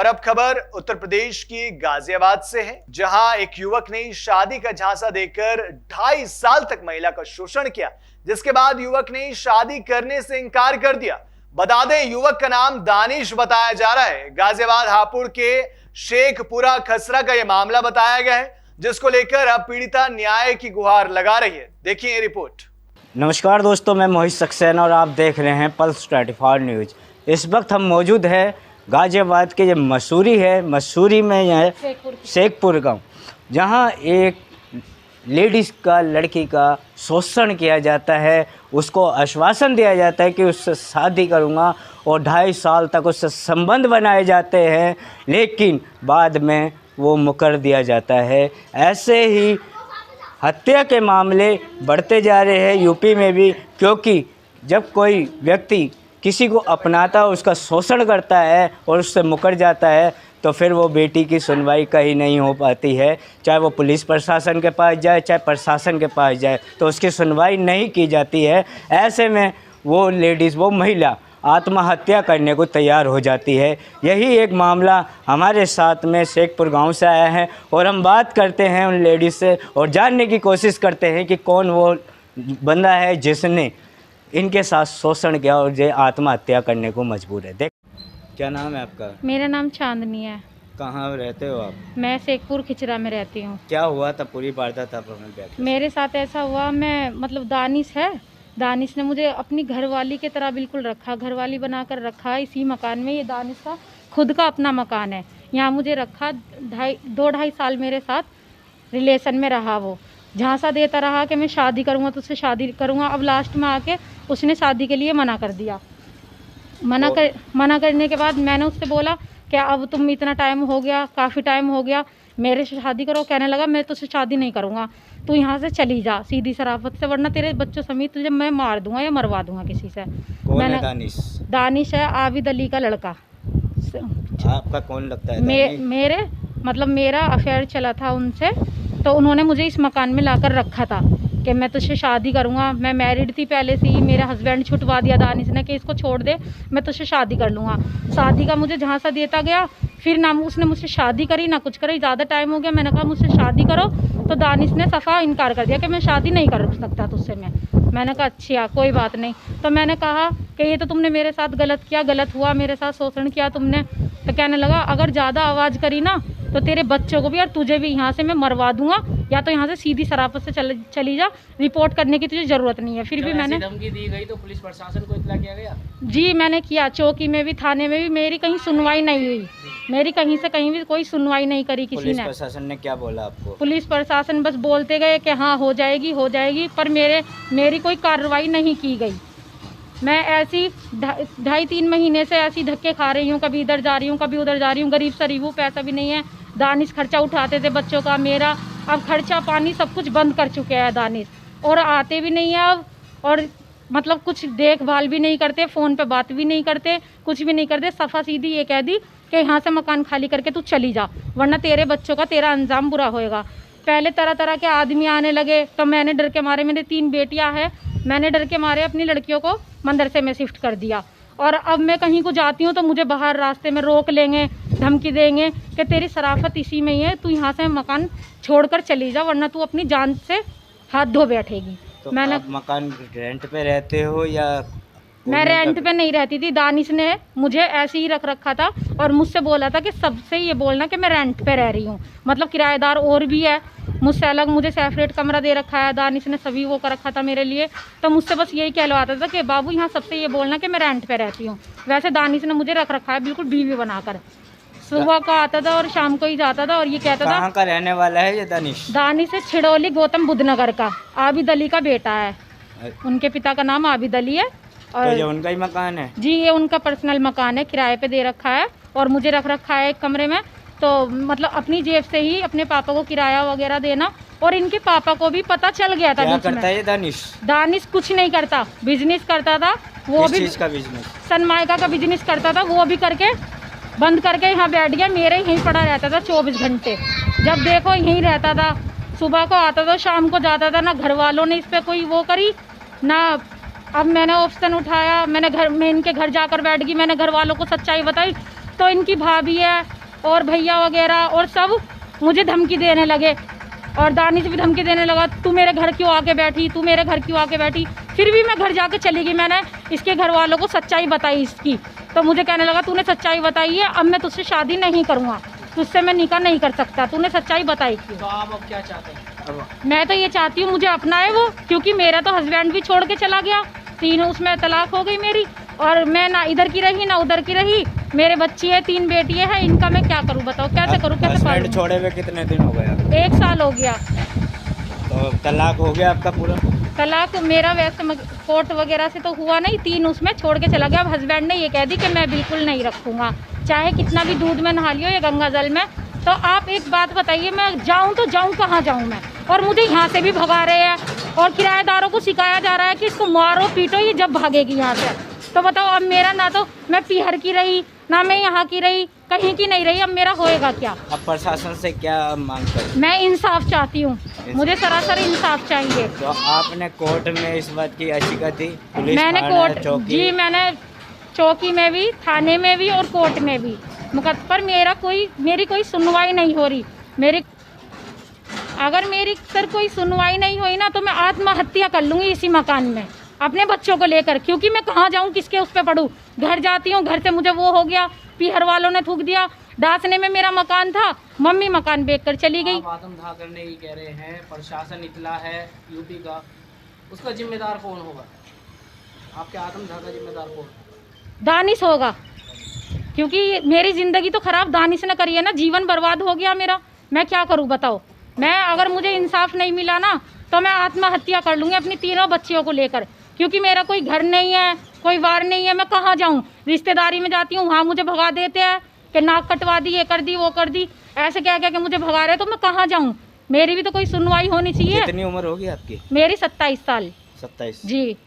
और अब खबर उत्तर प्रदेश की गाजियाबाद से है, जहां एक युवक ने शादी का झांसा देकर 2.5 साल तक महिला का शोषण किया, जिसके बाद युवक ने शादी करने से इनकार कर दिया। बता दें, युवक का नाम दानिश बताया जा रहा है। गाजियाबाद हापुड़ के शेखपुरा खसरा का यह मामला बताया गया है, जिसको लेकर अब पीड़िता न्याय की गुहार लगा रही है। देखिए ये रिपोर्ट। नमस्कार दोस्तों, मैं मोहित सक्सेना और आप देख रहे हैं पल्स 24 न्यूज़। इस वक्त हम मौजूद है गाजियाबाद के जो मसूरी में है शेखपुर गांव, जहां एक लेडीज़ का लड़की का शोषण किया जाता है। उसको आश्वासन दिया जाता है कि उससे शादी करूंगा और 2.5 साल तक उससे संबंध बनाए जाते हैं, लेकिन बाद में वो मुकर दिया जाता है। ऐसे ही हत्या के मामले बढ़ते जा रहे हैं यूपी में भी, क्योंकि जब कोई व्यक्ति किसी को अपनाता है, उसका शोषण करता है और उससे मुकर जाता है, तो फिर वो बेटी की सुनवाई कहीं नहीं हो पाती है। चाहे वो पुलिस प्रशासन के पास जाए, चाहे प्रशासन के पास जाए, तो उसकी सुनवाई नहीं की जाती है। ऐसे में वो लेडीज़, वो महिला आत्महत्या करने को तैयार हो जाती है। यही एक मामला हमारे साथ में शेखपुर गांव से आया है और हम बात करते हैं उन लेडीज़ से और जानने की कोशिश करते हैं कि कौन वो बंदा है जिसने इनके साथ शोषण किया और ये आत्महत्या करने को मजबूर है। देख, क्या नाम है आपका? मेरा नाम चांदनी है। कहाँ रहते हो आप? मैं शेखपुर खिचरा में रहती हूँ। क्या हुआ था? पूरी वारदात आप हमें बयान करें। मेरे साथ ऐसा हुआ, मैं दानिश ने मुझे अपनी घरवाली की तरह बिल्कुल रखा, घरवाली बनाकर रखा है इसी मकान में। ये दानिश का खुद का अपना मकान है। यहाँ मुझे रखा 2.5 साल मेरे साथ रिलेशन में रहा। वो झांसा देता रहा कि मैं शादी करूँगा, तुझसे शादी करूँगा। अब लास्ट में आके उसने शादी के लिए मना कर दिया। मना करने के बाद मैंने उससे बोला कि अब तुम इतना टाइम हो गया, काफ़ी टाइम हो गया, मेरे से शादी करो। कहने लगा मैं तुझसे शादी नहीं करूँगा, तू यहाँ से चली जा सीधी शराफत से, वरना तेरे बच्चों समेत तुझे मैं मार दूंगा या मरवा दूंगा किसी से। कौन है दानिश? दानिश है आबिद अली का लड़का। आपका कौन लगता है? मेरे मतलब मेरा अफेयर चला था उनसे, तो उन्होंने मुझे इस मकान में लाकर रखा था कि मैं तुझसे शादी करूँगा। मैं मैरिड थी पहले से ही, मेरा हस्बैंड छुटवा दिया दानिश ने कि इसको छोड़ दे, मैं तुझसे शादी कर लूँगा। शादी का मुझे झांसा देता गया, फिर ना उसने मुझसे शादी करी ना कुछ करी। ज़्यादा टाइम हो गया, मैंने कहा मुझसे शादी करो, तो दानिश ने सफ़ा इनकार कर दिया कि मैं शादी नहीं कर सकता तुझसे। मैंने कहा अच्छा कोई बात नहीं। तो मैंने कहा कि ये तो तुमने मेरे साथ गलत किया, गलत हुआ, मेरे साथ शोषण किया तुमने। तो कहने लगा अगर ज़्यादा आवाज़ करी ना तो तेरे बच्चों को भी और तुझे भी यहाँ से मैं मरवा दूंगा, या तो यहाँ से सीधी शराफत से चली जा, रिपोर्ट करने की तुझे ज़रूरत नहीं है। फिर भी मैंने धमकी दी गई तो पुलिस प्रशासन को इत्तला किया गया? जी मैंने किया, चौकी में भी, थाने में भी, मेरी कहीं सुनवाई नहीं हुई। मेरी कहीं से कहीं भी कोई सुनवाई नहीं करी किसी ने। पुलिस प्रशासन ने क्या बोला आपको? पुलिस प्रशासन बस बोलते गए कि हाँ हो जाएगी, पर मेरी कोई कार्रवाई नहीं की गई। मैं ऐसी 2.5-3 महीने से ऐसी धक्के खा रही हूँ, कभी इधर जा रही हूँ, कभी उधर जा रही हूँ। गरीब शरीफ हूँ, पैसा भी नहीं है। दानिश खर्चा उठाते थे बच्चों का, मेरा अब खर्चा पानी सब कुछ बंद कर चुके हैं दानिश, और आते भी नहीं है अब, और मतलब कुछ देखभाल भी नहीं करते, फ़ोन पे बात भी नहीं करते, कुछ भी नहीं करते। सफ़ा सीधी ये कह दी कि यहाँ से मकान खाली करके तू चली जा, वरना तेरे बच्चों का तेरा अंजाम बुरा होएगा। पहले तरह तरह के आदमी आने लगे, तो मैंने डर के मारे, मेरे 3 बेटियां हैं, मैंने डर के मारे अपनी लड़कियों को मदरसे में शिफ्ट कर दिया। और अब मैं कहीं को जाती हूँ तो मुझे बाहर रास्ते में रोक लेंगे, धमकी देंगे कि तेरी शराफत इसी में ही है, तू यहाँ से मकान छोड़कर चली जा, वरना तू अपनी जान से हाथ धो बैठेगी। तो मैंने आप मकान रेंट पे रहते हो या? मैं रेंट पे नहीं रहती थी, दानिश ने मुझे ऐसे ही रख रखा था और मुझसे बोला था कि सबसे ये बोलना कि मैं रेंट पे रह रही हूँ। मतलब किराएदार और भी है मुझसे अलग, मुझे सेपरेट कमरा दे रखा है दानिश ने, सभी वो कर रखा था मेरे लिए। तो मुझसे बस यही कहलवाता था कि बाबू यहाँ सबसे ये बोलना कि मैं रेंट पे रहती हूँ। वैसे दानिश ने मुझे रख रखा है बिल्कुल बीवी बनाकर। सुबह का आता था और शाम को ही जाता था, और ये कहता था। कहाँ का रहने वाला है ये दानिश? दानिश है छिड़ौली गौतम बुद्ध नगर का, आबिद अली का बेटा है। उनके पिता का नाम आबिद अली है। और तो ये उनका ही मकान है? जी, ये उनका पर्सनल मकान है, किराए पे दे रखा है, और मुझे रख रखा है एक कमरे में। तो मतलब अपनी जेब से ही अपने पापा को किराया वगैरह देना, और इनके पापा को भी पता चल गया था। क्या करता है ये दानिश? दानिश कुछ नहीं करता, बिजनेस करता था वो भी। किस चीज़ का बिजनेस? सनमाइका का बिजनेस करता था, वो भी करके बंद करके यहाँ बैठ गया। मेरे यहीं पड़ा रहता था 24 घंटे, जब देखो यहीं रहता था। सुबह को आता था, शाम को जाता था। ना घर वालों ने इस पर कोई वो करी ना। अब मैंने ऑप्शन उठाया, मैं इनके घर जाकर बैठ गई, मैंने घर वालों को सच्चाई बताई, तो इनकी भाभी है और भैया वगैरह और सब मुझे धमकी देने लगे, और दानिश भी धमकी देने लगा, तू मेरे घर क्यों आके बैठी, तू मेरे घर क्यों आके बैठी। फिर भी मैं घर जाके चली गई। मैंने इसके घर वालों को सच्चाई बताई इसकी, तो मुझे कहने लगा तूने सच्चाई बताई है, अब मैं तुझसे शादी नहीं करूँगा, तुझसे मैं निकाह नहीं कर सकता, तूने सच्चाई बताई क्यों। तो आप अब क्या चाहते हैं? मैं तो ये चाहती हूँ मुझे अपनाए वो, क्योंकि मेरा तो हस्बैंड भी छोड़ के चला गया, 3 उसमें तलाक हो गई मेरी, और मैं ना इधर की रही ना उधर की रही। मेरे बच्ची है, 3 बेटियाँ हैं, इनका मैं क्या करूँ बताओ, कैसे करूँ, कैसे हस्बैंड पालूँ। छोड़े हुए कितने दिन हो गए अब? 1 साल हो गया। तो तलाक हो गया आपका पूरा? तलाक मेरा वैसे कोर्ट वगैरह से तो हुआ नहीं, 3 उसमें छोड़ के चला गया। अब हस्बैंड ने ये कह दी कि मैं बिल्कुल नहीं रखूँगा, चाहे कितना भी दूध में नहा लियो या गंगा जल में। तो आप एक बात बताइए, मैं जाऊँ तो जाऊँ कहाँ जाऊँ मैं, और मुझे यहाँ से भी भगा रहे हैं, और किराएदारों को सिखाया जा रहा है कि इसको मारो पीटो, ये जब भागेगी यहाँ से। तो बताओ अब मेरा, ना तो मैं पीहर की रही ना मैं यहाँ की रही, कहीं की नहीं रही, अब मेरा होएगा क्या। अब प्रशासन से क्या मांग करें? मैं इंसाफ चाहती हूँ, मुझे सरासर इंसाफ चाहिए। तो आपने कोर्ट में इस बात की याचिका दी? पुलिस मैंने थाना, कोर्ट चौकी? जी, मैंने चौकी में भी, थाने में भी और कोर्ट में भी पर मेरी कोई सुनवाई नहीं हो रही। अगर मेरी सर कोई सुनवाई नहीं हुई ना, तो मैं आत्महत्या कर लूँगी इसी मकान में अपने बच्चों को लेकर, क्योंकि मैं कहाँ जाऊँ, किसके उस पर पढ़ूँ। घर जाती हूँ, घर से मुझे वो हो गया, पीहर वालों ने थूक दिया, डासने में मेरा मकान था, मम्मी मकान बेच कर चली गई। आप आत्मदाह करने की कह रहे हैं, प्रशासन निकला है यूपी का, उसका जिम्मेदार कौन होगा? आपके आत्मदाह का जिम्मेदार कौन? दानिश होगा, क्योंकि मेरी ज़िंदगी तो ख़राब दानिश ने करी है ना, जीवन बर्बाद हो गया मेरा। मैं क्या करूँ बताओ। मैं अगर मुझे इंसाफ नहीं मिला ना, तो मैं आत्महत्या कर लूँगी अपनी 3 बच्चियों को लेकर, क्योंकि मेरा कोई घर नहीं है, कोई वार नहीं है। मैं कहाँ जाऊँ, रिश्तेदारी में जाती हूँ, वहाँ मुझे भगा देते हैं कि नाक कटवा दी, ये कर दी, वो कर दी, ऐसे क्या क्या कि मुझे भगा रहे, तो मैं कहाँ जाऊँ। मेरी भी तो कोई सुनवाई होनी चाहिए। कितनी उम्र होगी आपकी? मेरी 27 साल। 27। जी।